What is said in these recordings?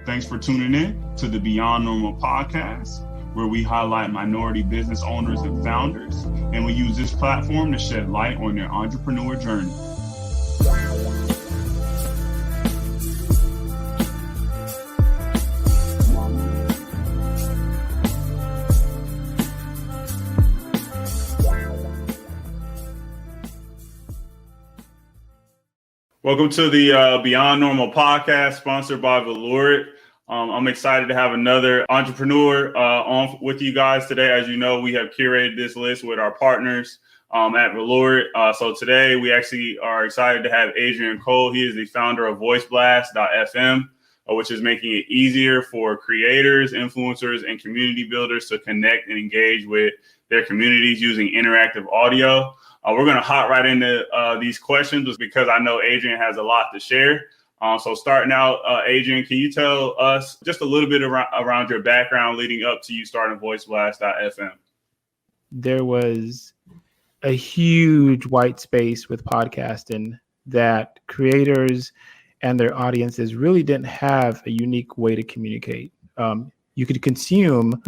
Thanks for tuning in to the Beyond Normal podcast, where we highlight minority business owners and founders, and we use this platform to shed light on their entrepreneur journey. Welcome to the Beyond Normal podcast, sponsored by Velourit. I'm excited to have another entrepreneur on with you guys today. As you know, we have curated this list with our partners at Velourit. So today we actually are excited to have Adrian Cole. He is the founder of VoiceBlast.fm, which is making it easier for creators, influencers, and community builders to connect and engage with their communities using interactive audio. We're going to hop right into these questions because I know Adrian has a lot to share. So starting out, Adrian, can you tell us just a little bit around your background leading up to you starting VoiceBlast.fm? There was a huge white space with podcasting that creators and their audiences really didn't have a unique way to communicate. You could consume,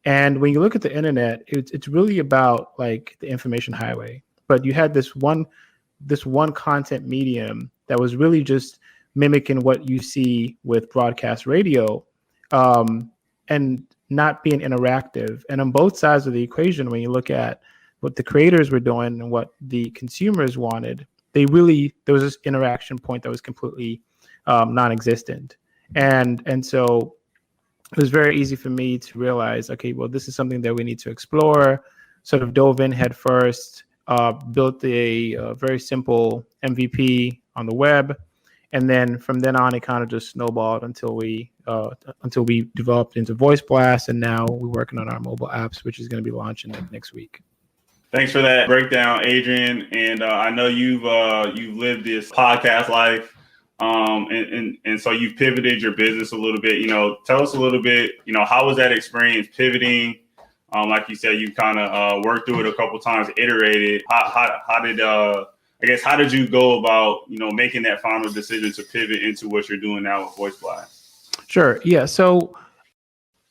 and when you look at the internet, it's really about like the information highway. But you had this one content medium that was really just mimicking what you see with broadcast radio, and not being interactive. And on both sides of the equation, when you look at what the creators were doing and what the consumers wanted, there was this interaction point that was completely non-existent. And so it was very easy for me to realize, okay, well, this is something that we need to explore. Sort of dove in head first. Built a very simple MVP on the web, and then from then on, it kind of just snowballed until we developed into VoiceBlast, and now we're working on our mobile apps, which is going to be launching next week. Thanks for that breakdown, Adrian. And I know you've lived this podcast life, and so you've pivoted your business a little bit. Tell us a little bit. How was that experience pivoting? Like you said, you kind of worked through it a couple times, iterated. How did you go about, making that final decision to pivot into what you're doing now with VoiceBlast? Sure. Yeah. So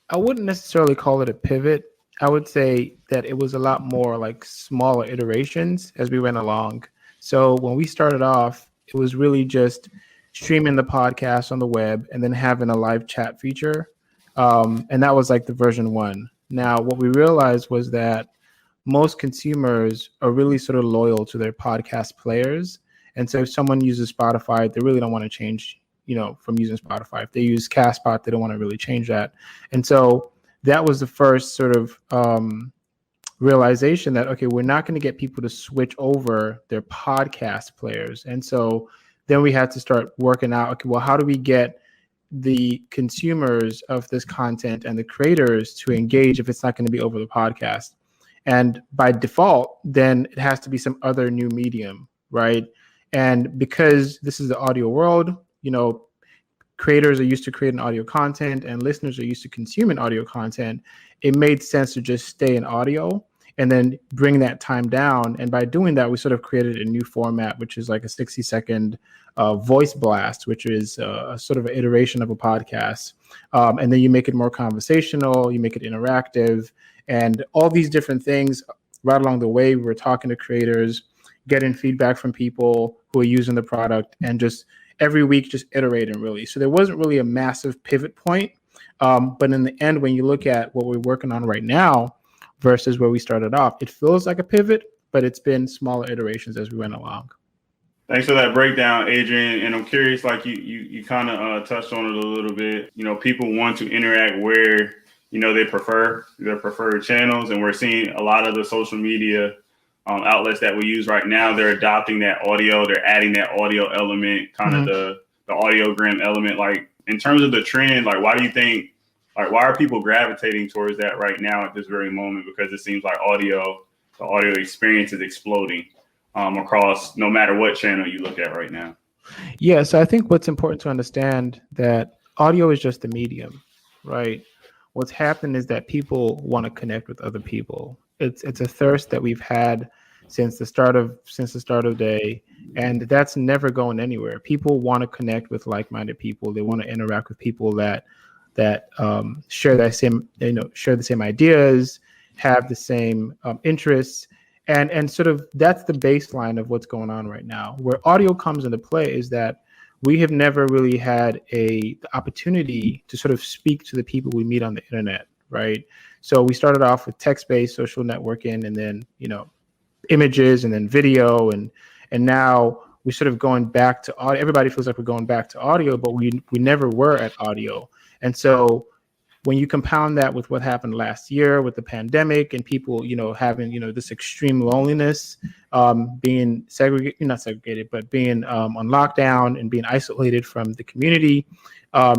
I wouldn't necessarily call it a pivot. I would say that it was a lot more like smaller iterations as we went along. So when we started off, it was really just streaming the podcast on the web and then having a live chat feature. And that was like the version 1. Now, what we realized was that most consumers are really sort of loyal to their podcast players. And so if someone uses Spotify, they really don't want to change, from using Spotify. If they use Castbox, they don't want to really change that. And so that was the first sort of realization that, okay, we're not going to get people to switch over their podcast players. And so then we had to start working out, okay, well, how do we get the consumers of this content and the creators to engage if it's not going to be over the podcast? And by default, then it has to be some other new medium, right? And because this is the audio world, creators are used to creating audio content and listeners are used to consuming audio content. It made sense to just stay in audio and then bring that time down. And by doing that, we sort of created a new format, which is like a 60-second voice blast, which is a sort of an iteration of a podcast. And then you make it more conversational, you make it interactive, and all these different things. Right along the way, we were talking to creators, getting feedback from people who are using the product, and just every week just iterating really. So there wasn't really a massive pivot point. But in the end, when you look at what we're working on right now versus where we started off, it feels like a pivot, but it's been smaller iterations as we went along. Thanks for that breakdown, Adrian. And I'm curious, like you kind of touched on it a little bit. People want to interact where, they prefer their preferred channels. And we're seeing a lot of the social media outlets that we use right now, they're adopting that audio. They're adding that audio element, kind of the audiogram element. Like in terms of the trend, like why do you think, like why are people gravitating towards that right now at this very moment? Because it seems like the audio experience is exploding across no matter what channel you look at right now. Yeah, so I think what's important to understand that audio is just a medium, right? What's happened is that people want to connect with other people. It's a thirst that we've had since the start of day, and that's never going anywhere. People want to connect with like-minded people. They want to interact with people that share the same ideas, have the same interests, and sort of that's the baseline of what's going on right now. Where audio comes into play is that we have never really had the opportunity to sort of speak to the people we meet on the internet, right? So we started off with text-based social networking, and then images, and then video, and now we're sort of going back to audio. Everybody feels like we're going back to audio, but we never were at audio. And so when you compound that with what happened last year with the pandemic and people, having, this extreme loneliness, being not segregated, but being on lockdown and being isolated from the community,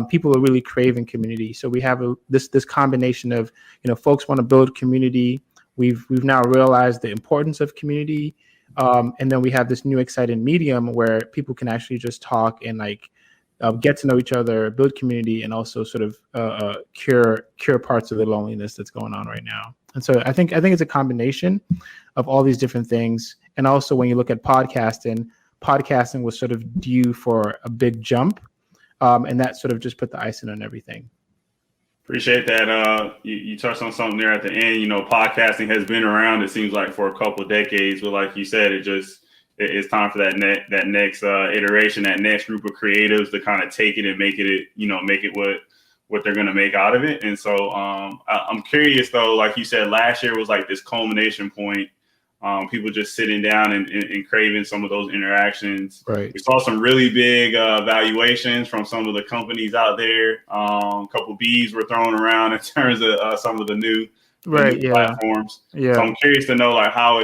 people are really craving community. So we have this combination of, folks want to build community. We've now realized the importance of community. And then we have this new exciting medium where people can actually just talk and get to know each other, build community, and also sort of cure parts of the loneliness that's going on right now. And so I think it's a combination of all these different things. And also when you look at podcasting was sort of due for a big jump, and that sort of just put the icing on everything. Appreciate that. You touched on something there at the end. Podcasting has been around, it seems like, for a couple of decades, but like you said, it's time for that next iteration, that next group of creatives to kind of take it and make it what they're going to make out of it. And so I'm curious though, like you said, last year was like this culmination point. People just sitting down and craving some of those interactions. Right. We saw some really big valuations from some of the companies out there. A couple B's were thrown around in terms of some of the new platforms. Yeah. So I'm curious to know like how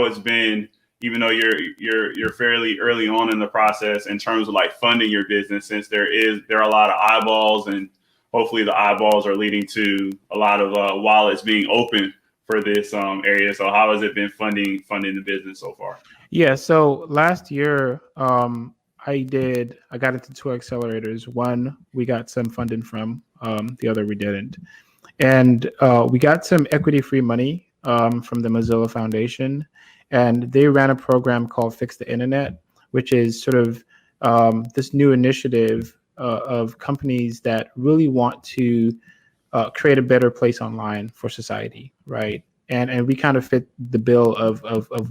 it's been, even though you're fairly early on in the process in terms of like funding your business, since there are a lot of eyeballs, and hopefully the eyeballs are leading to a lot of wallets being open for this area. So how has it been funding the business so far? Yeah. So last year, I got into two accelerators. One we got some funding from, the other we didn't. And we got some equity-free money from the Mozilla Foundation. And they ran a program called Fix the Internet, which is sort of this new initiative of companies that really want to create a better place online for society, right? And we kind of fit the bill of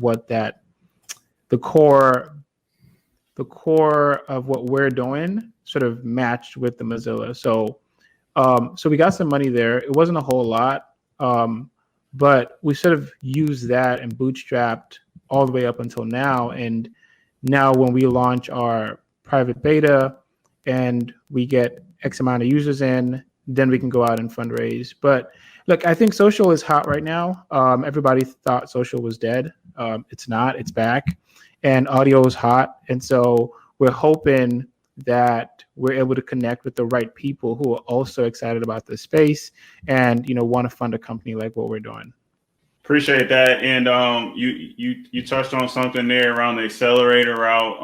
what the core of what we're doing sort of matched with the Mozilla. So we got some money there. It wasn't a whole lot. But we sort of used that and bootstrapped all the way up until now. And now when we launch our private beta and we get X amount of users in, then we can go out and fundraise. But look, I think social is hot right now. Everybody thought social was dead. It's not, it's back. And audio is hot. And so we're hoping that we're able to connect with the right people who are also excited about the space and want to fund a company like what we're doing. Appreciate that. And you touched on something there around the accelerator route.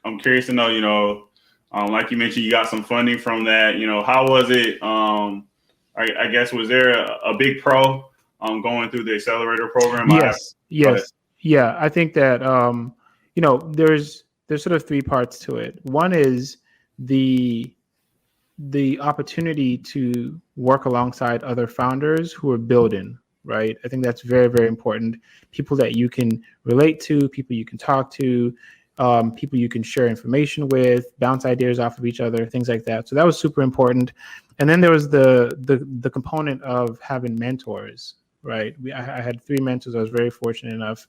I'm curious to know, like you mentioned, you got some funding from that. How was it? I guess, was there a big pro going through the accelerator program? Yes. Yeah. I think that there's sort of three parts to it. One is the opportunity to work alongside other founders who are building, right? I think that's very, very important. People that you can relate to, people you can talk to, people you can share information with, bounce ideas off of each other, things like that. So that was super important. And then there was the component of having mentors, right? I had 3 mentors. I was very fortunate enough.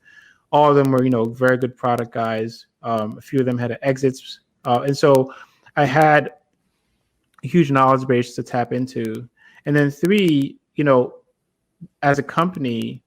All of them were, very good product guys. A few of them had exits. And so I had a huge knowledge base to tap into. And then 3, as a company,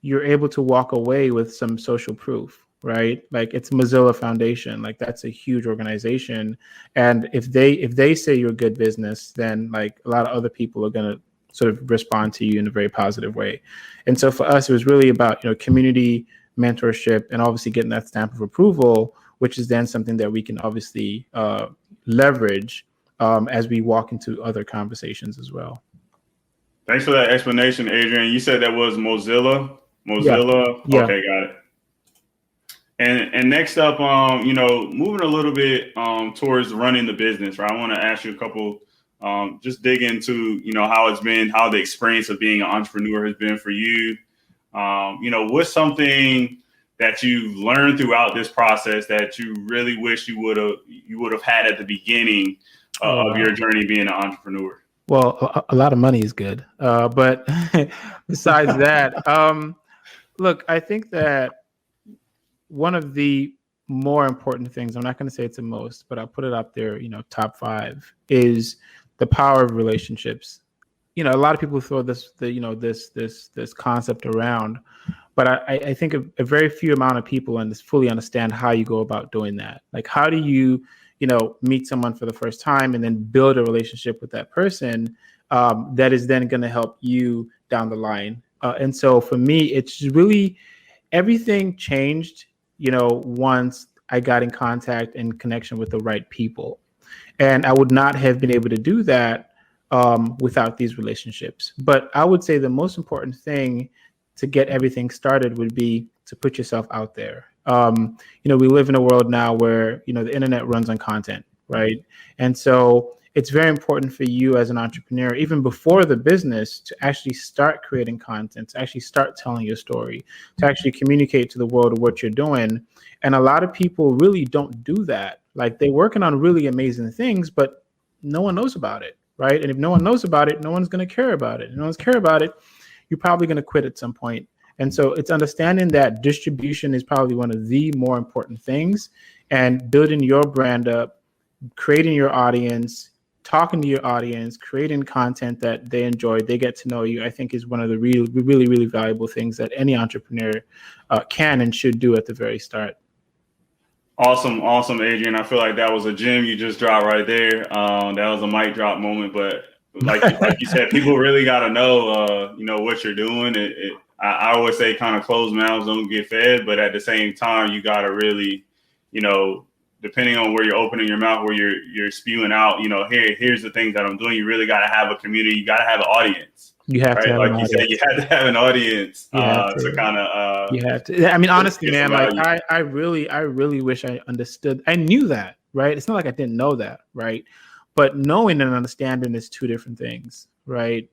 you're able to walk away with some social proof, right? Like it's Mozilla Foundation, like that's a huge organization. And if they say you're a good business, then like a lot of other people are going to sort of respond to you in a very positive way. And so for us, it was really about, community, mentorship, and obviously getting that stamp of approval, which is then something that we can obviously leverage as we walk into other conversations as well. Thanks for that explanation, Adrian. You said that was Mozilla? Yeah. Okay, got it. And next up, moving a little bit towards running the business, right? I want to ask you a couple, just dig into, how it's been, how the experience of being an entrepreneur has been for you. What's something that you've learned throughout this process that you really wish you would have had at the beginning of your journey being an entrepreneur? Well, a lot of money is good, but besides that, look, I think that one of the more important things, I'm not going to say it's the most, but I'll put it up there, top 5, is the power of relationships. A lot of people throw this concept around, but I think a very few amount of people fully understand how you go about doing that. Like, how do you, meet someone for the first time and then build a relationship with that person that is then going to help you down the line. And so for me, it's really, everything changed, once I got in contact and connection with the right people. And I would not have been able to do that without these relationships. But I would say the most important thing to get everything started would be to put yourself out there. We live in a world now where, the internet runs on content, right? And so it's very important for you as an entrepreneur, even before the business, to actually start creating content, to actually start telling your story, to actually communicate to the world what you're doing. And a lot of people really don't do that. Like, they're working on really amazing things, but no one knows about it, right? And if no one knows about it, no one's going to care about it. If no one's care about it, you're probably going to quit at some point. And so it's understanding that distribution is probably one of the more important things, and building your brand up, creating your audience, talking to your audience, creating content that they enjoy, they get to know you, I think is one of the really, really, really valuable things that any entrepreneur can and should do at the very start. Awesome, Adrian. I feel like that was a gem you just dropped right there. That was a mic drop moment, but like you said, people really got to know, what you're doing. I always say, kind of closed mouths don't get fed, but at the same time, you got to really, depending on where you're opening your mouth, where you're spewing out, here's the things that I'm doing. You really got to have a community. You got to have an audience. You have to have like you said, you have to have an audience to kind of. You have to. I mean, honestly, man, like I really wish I understood. I knew that, right? It's not like I didn't know that, right? But knowing and understanding is two different things, right?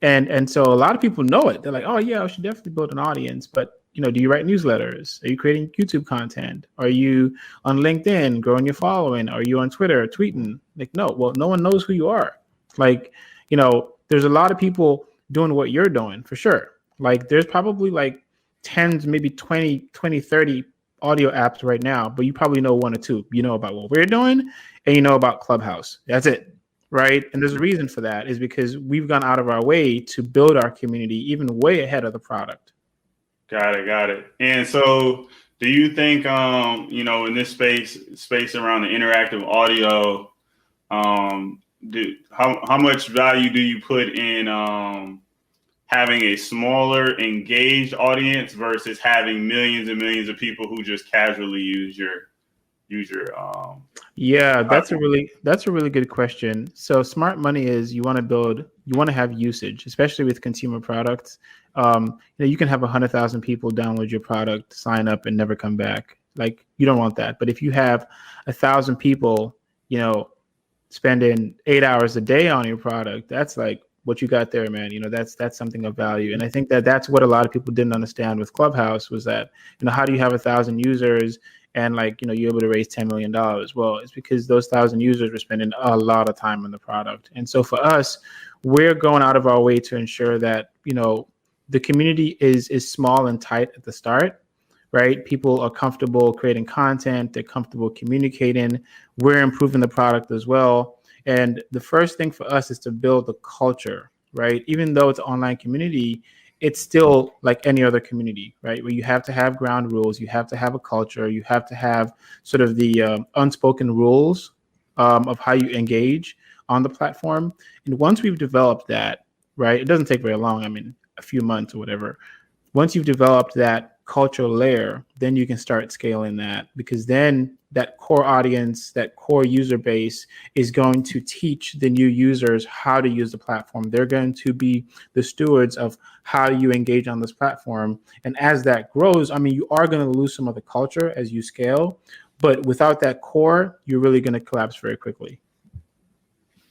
And so a lot of people know it. They're like, oh yeah, I should definitely build an audience. But do you write newsletters? Are you creating YouTube content? Are you on LinkedIn growing your following? Are you on Twitter tweeting? Like, no. Well, no one knows who you are. Like, there's a lot of people doing what you're doing for sure. Like, there's probably like tens, maybe 20, 30 audio apps right now, but you probably know one or two. You know about what we're doing, and you know about Clubhouse. That's it. Right. And there's a reason for that, is because we've gone out of our way to build our community even way ahead of the product. Got it. And so do you think, in this space around the interactive audio, how much value do you put in having a smaller engaged audience versus having millions and millions of people who just casually use your yeah, that's a really good question. So smart money is, you want to have usage, especially with consumer products. You can have 100,000 people download your product, sign up, and never come back. Like, you don't want that. But if you have 1,000 people, spending 8 hours a day on your product, that's like what you got there, man. That's something of value. And I think that's what a lot of people didn't understand with Clubhouse, was that, how do you have 1,000 users and you're able to raise $10 million? Well, it's because those 1,000 users were spending a lot of time on the product. And so for us, we're going out of our way to ensure that, the community is small and tight at the start, right? People are comfortable creating content. They're comfortable communicating. We're improving the product as well. And the first thing for us is to build the culture, right? Even though it's an online community, it's still like any other community, right? Where you have to have ground rules, you have to have a culture, you have to have sort of the unspoken rules of how you engage on the platform. And once we've developed that, right, it doesn't take very long. I mean, a few months or whatever. Once you've developed that, cultural layer, then you can start scaling that, because then that core audience, that core user base is going to teach the new users how to use the platform. They're going to be the stewards of how you engage on this platform. And as that grows, I mean, you are going to lose some of the culture as you scale, but without that core, you're really going to collapse very quickly.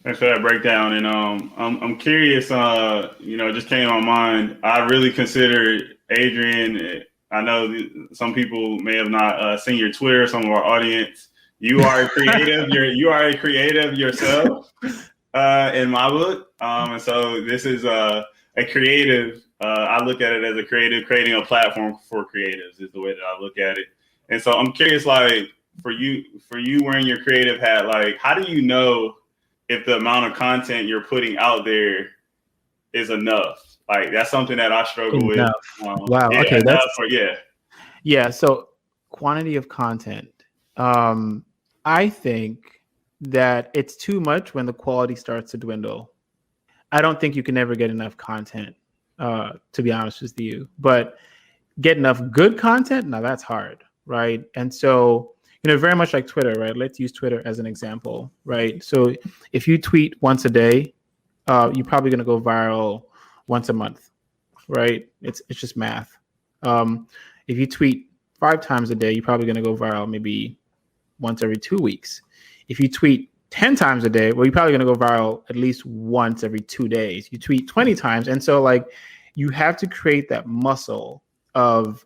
Thanks for that breakdown. And I'm curious, it just came on my mind. I really consider Adrian, I know some people may have not seen your Twitter, some of our audience. You are a creative. You are a creative yourself, in my book. And so this is a creative. I look at it as a creative, creating a platform for creatives is the way that I look at it. And so I'm curious, like for you wearing your creative hat, like how do you know if the amount of content you're putting out there is enough? Like that's something that I struggle with. Wow. Yeah, Okay. Yeah. So quantity of content. I think that it's too much when the quality starts to dwindle. I don't think you can ever get enough content, to be honest with you, but get enough good content. Now that's hard. Right. And so, very much like Twitter, right? Let's use Twitter as an example, right? So if you tweet once a day, you're probably going to go viral once a month, right? It's just math. If you tweet 5 times a day, you're probably going to go viral maybe once every 2 weeks. If you tweet 10 times a day, well, you're probably going to go viral at least once every 2 days. You tweet 20 times. And so like you have to create that muscle of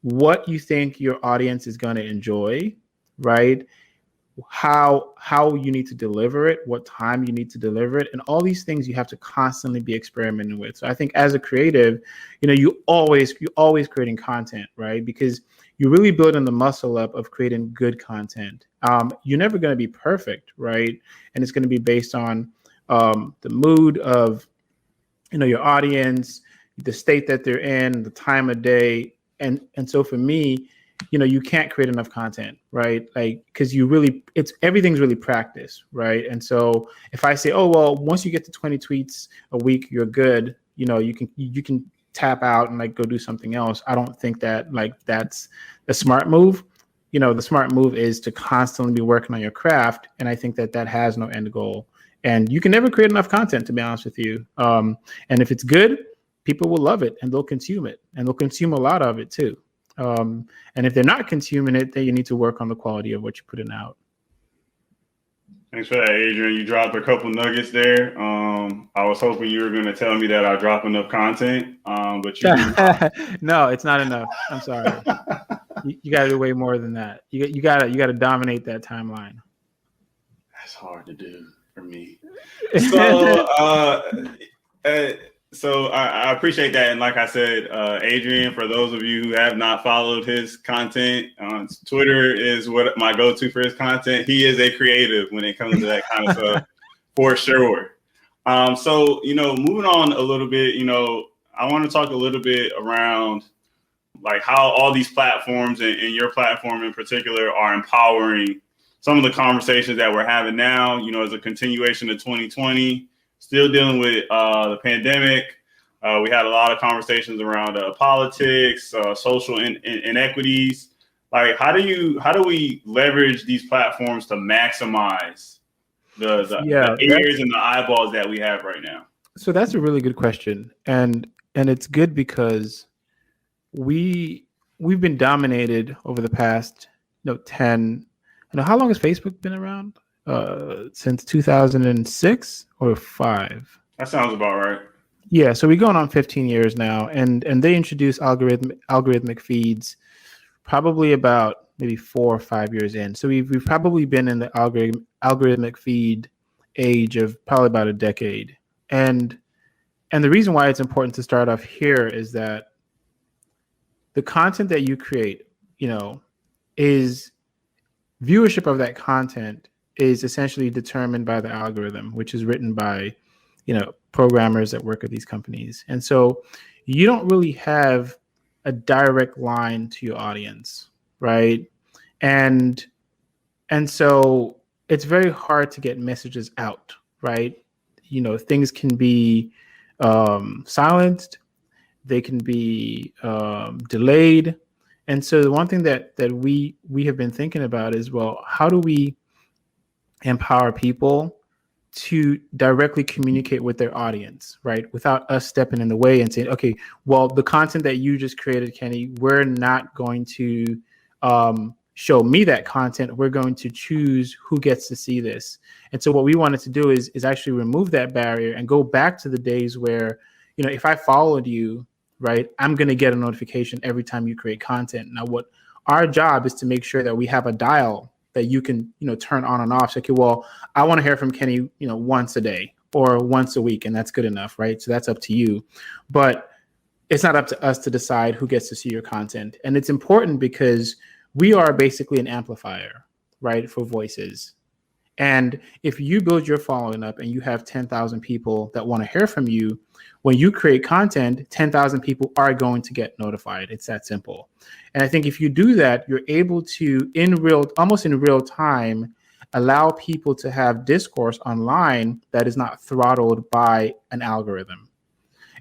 what you think your audience is going to enjoy, right? How you need to deliver it, what time you need to deliver it, and all these things you have to constantly be experimenting with. So I think as a creative, you always creating content, right? Because you're really building the muscle up of creating good content. You're never going to be perfect, right? And it's going to be based on the mood of your audience, the state that they're in, the time of day, and so for me, you can't create enough content, right? Like, because everything's really practice, right? And so if I say, oh, well, once you get to 20 tweets a week, you're good, you can tap out and like go do something else. I don't think that like that's the smart move. The smart move is to constantly be working on your craft. And I think that has no end goal. And you can never create enough content, to be honest with you. And if it's good, people will love it and they'll consume it, and they'll consume a lot of it too. And if they're not consuming it, then you need to work on the quality of what you're putting out. Thanks for that, Adrian. You dropped a couple nuggets there. I was hoping you were going to tell me that I drop enough content, but you No, it's not enough. I'm sorry. you got to do way more than that. You got to dominate that timeline. That's hard to do for me. So, So I appreciate that. And like I said, Adrian, for those of you who have not followed his content, Twitter is what my go-to for his content. He is a creative when it comes to that kind of stuff, for sure. So, moving on a little bit, I want to talk a little bit around like how all these platforms and your platform in particular are empowering some of the conversations that we're having now, as a continuation of 2020. Still dealing with the pandemic. We had a lot of conversations around politics, social inequities. Like, how do we leverage these platforms to maximize the ears and the eyeballs that we have right now? So that's a really good question, and it's good because we've been dominated over the past 10. How long has Facebook been around? Since 2006 or 5. That sounds about right. Yeah, so we're going on 15 years now, and they introduced algorithmic feeds probably about maybe 4 or 5 years in. So we've probably been in the algorithmic feed age of probably about a decade. And the reason why it's important to start off here is that the content that you create, is viewership of that content is essentially determined by the algorithm, which is written by, programmers that work at these companies. And so you don't really have a direct line to your audience, right? And so it's very hard to get messages out, right? Things can be silenced. They can be delayed. And so the one thing that we have been thinking about is, well, how do we empower people to directly communicate with their audience, right? Without us stepping in the way and saying, okay, well, the content that you just created, Kenny, we're not going to show me that content. We're going to choose who gets to see this. And so what we wanted to do is actually remove that barrier and go back to the days where, if I followed you, right, I'm going to get a notification every time you create content. Now, what our job is to make sure that we have a dial that you can, turn on and off. So, okay, well, I want to hear from Kenny, once a day or once a week, and that's good enough, right? So that's up to you. But it's not up to us to decide who gets to see your content. And it's important because we are basically an amplifier, right, for voices. And if you build your following up and you have 10,000 people that want to hear from you, when you create content, 10,000 people are going to get notified. It's that simple. And I think if you do that, you're able to, almost in real time, allow people to have discourse online that is not throttled by an algorithm.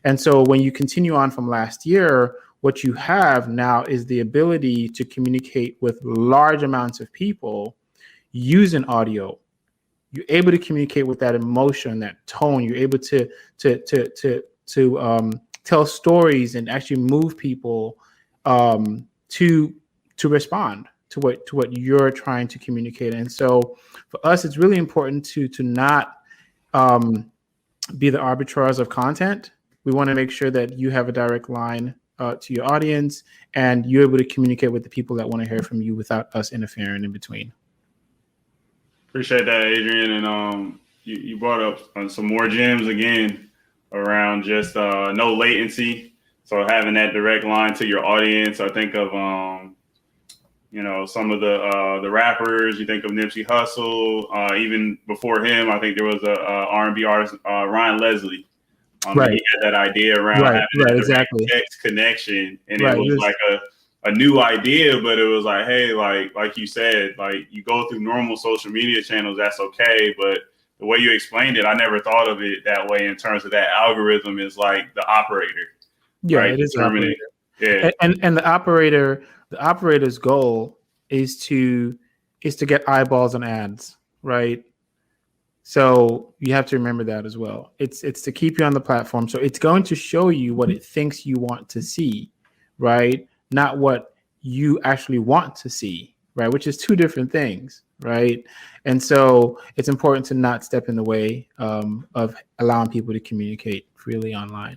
And so when you continue on from last year, what you have now is the ability to communicate with large amounts of people using audio. You're able to communicate with that emotion, that tone. You're able to tell stories and actually move people to respond to what you're trying to communicate. And so, for us, it's really important to not be the arbiters of content. We want to make sure that you have a direct line to your audience, and you're able to communicate with the people that want to hear from you without us interfering in between. Appreciate that, Adrian. And you brought up some more gems again around just no latency. So having that direct line to your audience. I think of some of the rappers. You think of Nipsey Hussle. Even before him, I think there was a R&B artist, Ryan Leslie. Right. He had that idea around having a exactly. text connection, and it was like a new idea, but it was like, hey, like you said, like you go through normal social media channels, that's okay, but the way you explained it, I never thought of it that way in terms of that algorithm is like the operator. Yeah, right? It is the operator. Yeah. And the operator's goal is to get eyeballs on ads, right? So you have to remember that as well. It's to keep you on the platform. So it's going to show you what it thinks you want to see, right? Not what you actually want to see, right? Which is two different things, right? And so it's important to not step in the way of allowing people to communicate freely online.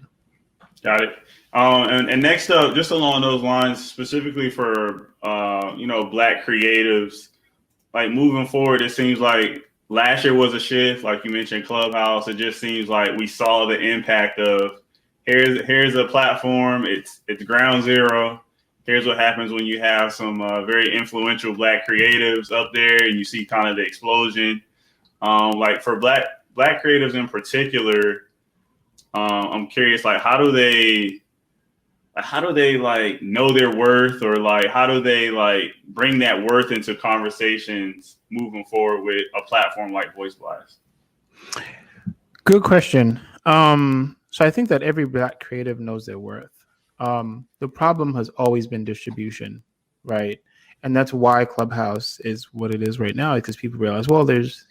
Got it. And next up, just along those lines, specifically for Black creatives, like moving forward, it seems like last year was a shift, like you mentioned, Clubhouse. It just seems like we saw the impact of here's a platform. It's ground zero. Here's what happens when you have some very influential Black creatives up there, and you see kind of the explosion. Like for Black creatives in particular, I'm curious, like how do they like know their worth, or like how do they like bring that worth into conversations moving forward with a platform like VoiceBlast? Good question. So I think that every Black creative knows their worth. The problem has always been distribution, right? And that's why Clubhouse is what it is right now, because people realize, well, there's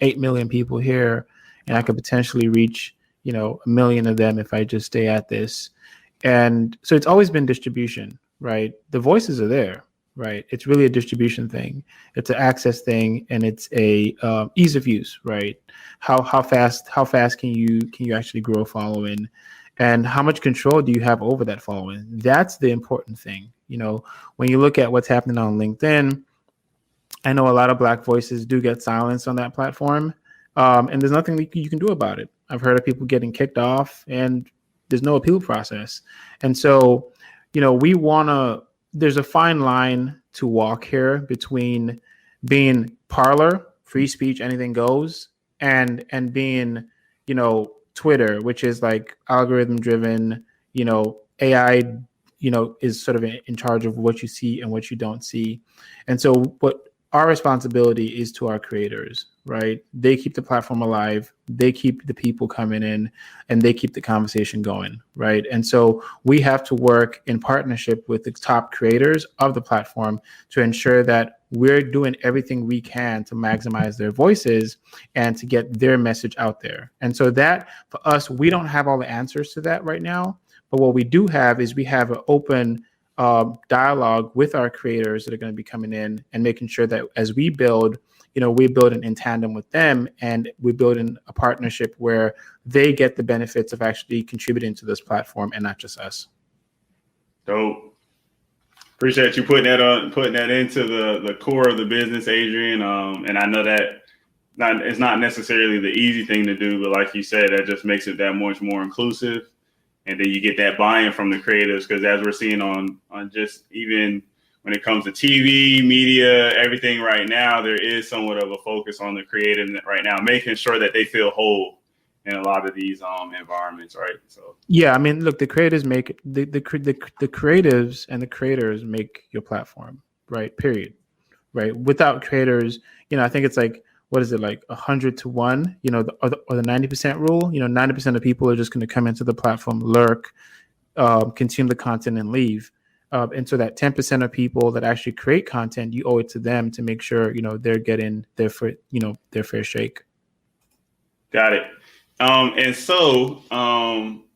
8 million people here, and I could potentially reach 1 million of them if I just stay at this. And so it's always been distribution, right? The voices are there, right? It's really a distribution thing. It's an access thing, and it's a ease of use, right? How fast can you actually grow a following, and how much control do you have over that following? That's the important thing. When you look at what's happening on LinkedIn, I know a lot of Black voices do get silenced on that platform, and there's nothing you can do about it. I've heard of people getting kicked off, and there's no appeal process. And so, there's a fine line to walk here between being parlor, free speech, anything goes, and being, Twitter, which is like algorithm driven, AI, is sort of in charge of what you see and what you don't see. And so what our responsibility is to our creators, right? They keep the platform alive, they keep the people coming in, and they keep the conversation going, right? And so we have to work in partnership with the top creators of the platform to ensure that we're doing everything we can to maximize their voices and to get their message out there. And so that, for us, we don't have all the answers to that right now, but what we do have is we have an open dialogue with our creators that are going to be coming in and making sure that as we build, we're building in tandem with them, and we're building a partnership where they get the benefits of actually contributing to this platform and not just us. Dope. Appreciate you putting that into the core of the business, Adrian. And I know that it's not necessarily the easy thing to do, but like you said, that just makes it that much more inclusive. And then you get that buy-in from the creatives, because as we're seeing on just even when it comes to TV, media, everything right now, there is somewhat of a focus on the creative right now, making sure that they feel whole in a lot of these environments, right? So yeah, I mean, look, the creators make the creatives and the creators make your platform, right? Period. Right. Without creators, I think it's like, what is it, like 100 to 1, or the 90% rule. 90% of people are just going to come into the platform, lurk, consume the content, and leave. And so that 10% of people that actually create content, you owe it to them to make sure they're getting their fair shake. Got it. And so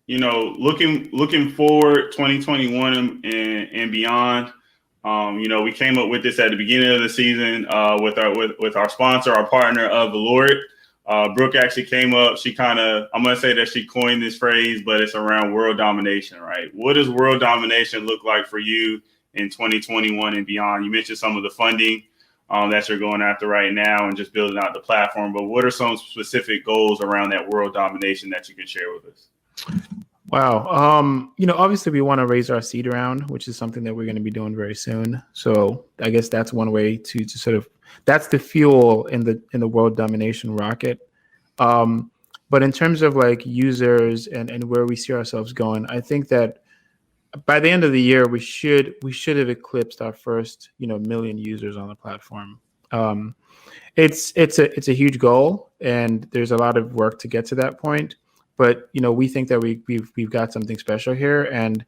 looking forward 2021 and beyond. We came up with this at the beginning of the season with our sponsor, our partner of Valorant. Brooke actually came up. I'm going to say that she coined this phrase, but it's around world domination, right? What does world domination look like for you in 2021 and beyond? You mentioned some of the funding that you're going after right now and just building out the platform, but what are some specific goals around that world domination that you can share with us? Wow. Obviously we want to raise our seed round, which is something that we're going to be doing very soon. So I guess that's one way to sort of, that's the fuel in the world domination rocket. But in terms of like users and where we see ourselves going, I think that by the end of the year, we should have eclipsed our first, million users on the platform. It's a huge goal, and there's a lot of work to get to that point. But we think that we've got something special here, and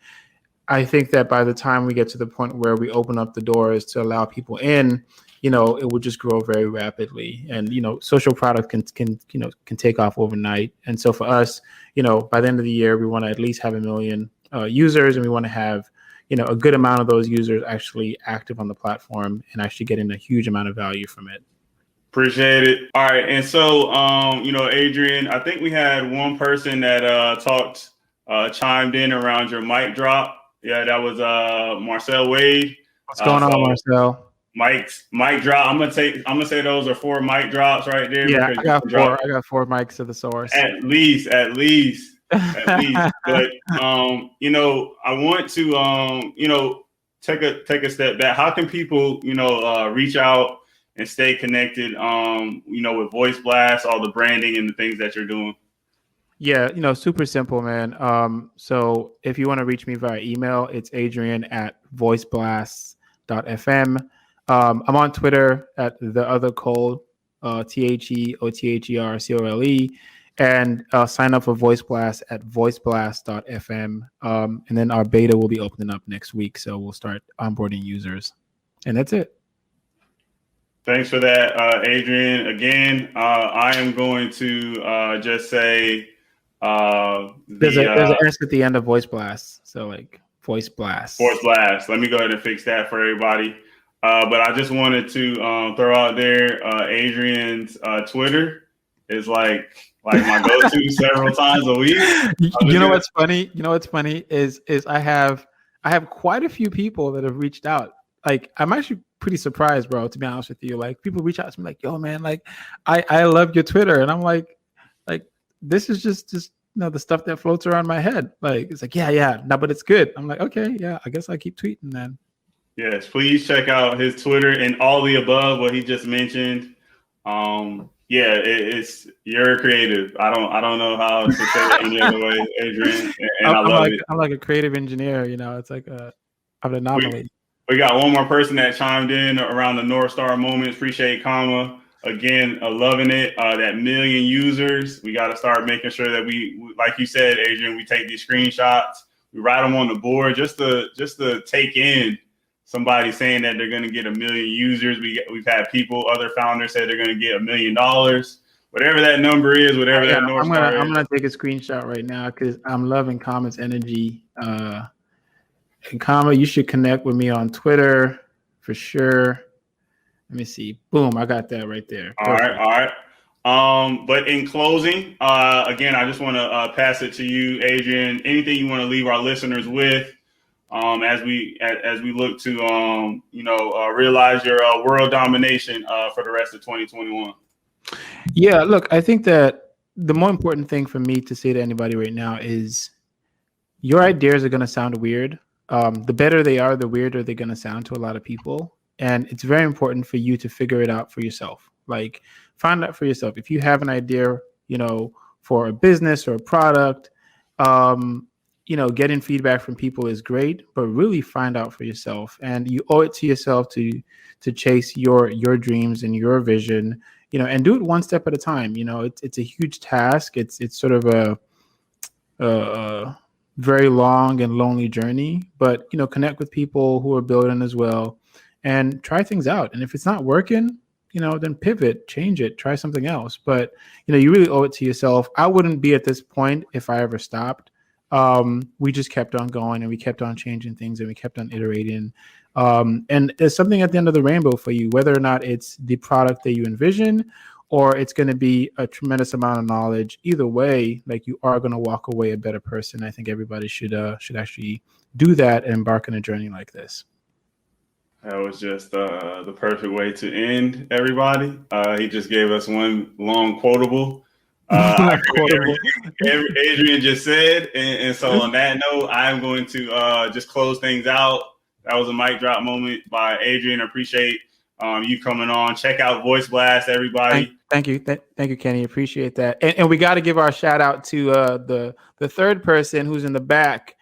I think that by the time we get to the point where we open up the doors to allow people in, it will just grow very rapidly. And social product can take off overnight. And so for us, by the end of the year, we want to at least have 1 million users, and we want to have a good amount of those users actually active on the platform and actually getting a huge amount of value from it. Appreciate it. All right. And so, Adrian, I think we had one person that chimed in around your mic drop. Yeah, that was Marcel Wade. What's going on, Marcel? Mic drop. I'm gonna say those are 4 mic drops right there. Yeah, I got 4. I got 4 mics to the source. At least. But I want to take a step back. How can people reach out and stay connected, with Voice Blast, all the branding and the things that you're doing? Yeah, super simple, man. So if you want to reach me via email, it's adrian@voiceblast.fm. I'm on Twitter at the other Cole, TheOtherCole, and sign up for Voice Blast at voiceblast.fm. And then our beta will be opening up next week, so we'll start onboarding users, and that's it. Thanks for that, Adrian. Again, I am going to just say there's an S at the end of Voice Blast, so like Voice Blast. Voice Blast. Let me go ahead and fix that for everybody. But I just wanted to throw out there, Adrian's Twitter is like my go-to several times a week. What's funny? What's funny is I have quite a few people that have reached out. Like, I'm actually pretty surprised, bro, to be honest with you. Like, people reach out to me like, yo, man, like, I love your Twitter. And I'm like, this is just the stuff that floats around my head. Like, it's like, yeah, no, but it's good. I'm like, okay, yeah, I guess I keep tweeting then. Yes, please check out his Twitter and all the above, what he just mentioned. It's you're creative. I don't know how to say it any other way, Adrian. And I love it. I'm like a creative engineer, it's like I'm an anomaly. We got one more person that chimed in around the North Star moments. Appreciate Kama. Again, loving it. That million users. We got to start making sure that we, like you said, Adrian, we take these screenshots, we write them on the board just to take in somebody saying that they're going to get 1 million users. We've had people, other founders say they're going to get $1 million. Whatever that number is, whatever that North Star is. I'm gonna take a screenshot right now because I'm loving Kama's energy. And Kama, you should connect with me on Twitter for sure. Let me see. Boom, I got that right there. All right. But in closing, again, I just want to pass it to you, Adrian. Anything you want to leave our listeners with as we look to realize your world domination for the rest of 2021. Yeah, look, I think that the more important thing for me to say to anybody right now is your ideas are going to sound weird. The better they are, the weirder they're going to sound to a lot of people. And it's very important for you to figure it out for yourself. Like, find out for yourself. If you have an idea, for a business or a product, getting feedback from people is great, but really find out for yourself. And you owe it to yourself to chase your dreams and your vision, and do it one step at a time. It's a huge task. It's sort of a very long and lonely journey, but connect with people who are building as well and try things out. And if it's not working, then pivot, change it, try something else. But you really owe it to yourself. I wouldn't be at this point if I ever stopped. We just kept on going and we kept on changing things and we kept on iterating. And there's something at the end of the rainbow for you, whether or not it's the product that you envision or it's going to be a tremendous amount of knowledge. Either way, like, you are going to walk away a better person. I think everybody should actually do that and embark on a journey like this. That was just the perfect way to end, everybody. He just gave us one long quotable. Adrian just said. And so on that note, I'm going to just close things out. That was a mic drop moment by Adrian. I appreciate you coming on. Check out Voice Blast, everybody. Thank you. Thank you, Kenny. Appreciate that. And we got to give our shout out to the third person who's in the back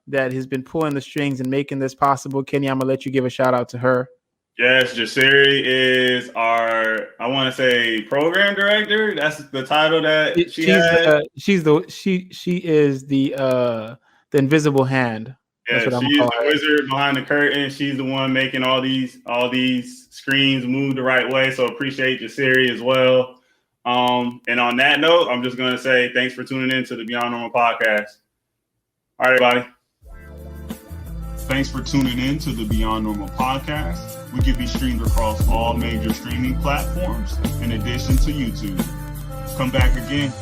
that has been pulling the strings and making this possible. Kenny, I'm going to let you give a shout out to her. Yes, Jasiri is our, I want to say, program director. That's the title that she has. She is the invisible hand. Yeah, she's the wizard behind the curtain. She's the one making all these screens move the right way. So appreciate Jasiri as well. And on that note, I'm just going to say thanks for tuning in to the Beyond Normal podcast. All right, everybody. Thanks for tuning in to the Beyond Normal podcast. We can be streamed across all major streaming platforms in addition to YouTube. Come back again.